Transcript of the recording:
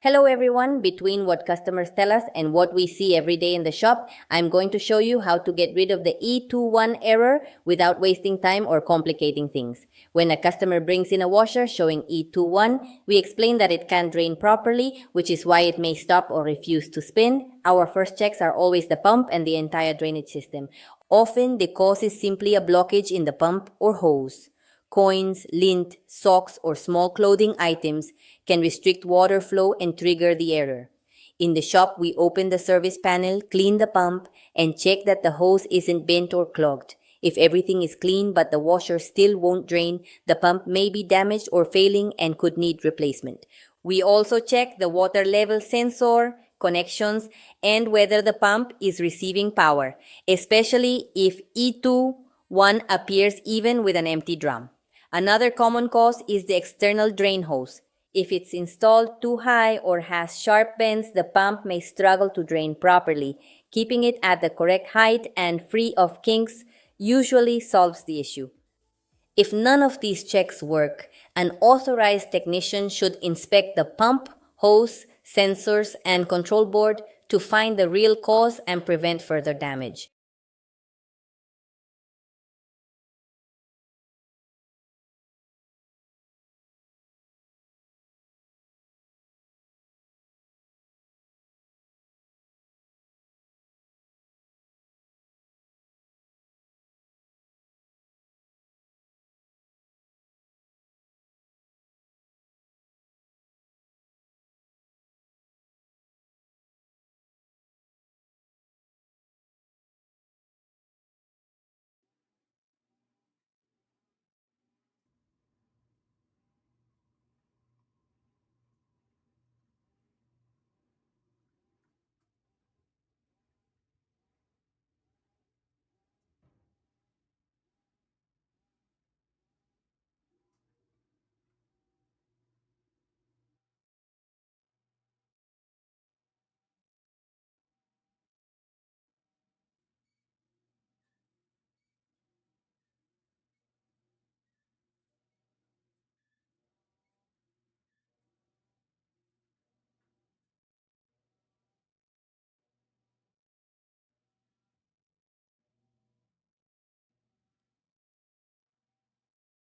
Hello everyone, between what customers tell us and what we see every day in the shop, I'm going to show you how to get rid of the E21 error without wasting time or complicating things. When a customer brings in a washer showing E21, we explain that it can't drain properly, which is why it may stop or refuse to spin. Our first checks are always the pump and the entire drainage system. Often the cause is simply a blockage in the pump or hose. Coins, lint, socks, or small clothing items can restrict water flow and trigger the error. In the shop, we open the service panel, clean the pump, and check that the hose isn't bent or clogged. If everything is clean but the washer still won't drain, the pump may be damaged or failing and could need replacement. We also check the water level sensor, connections, and whether the pump is receiving power, especially if E21 appears even with an empty drum. Another common cause is the external drain hose. If it's installed too high or has sharp bends, the pump may struggle to drain properly. Keeping it at the correct height and free of kinks usually solves the issue. If none of these checks work, an authorized technician should inspect the pump, hose, sensors, and control board to find the real cause and prevent further damage.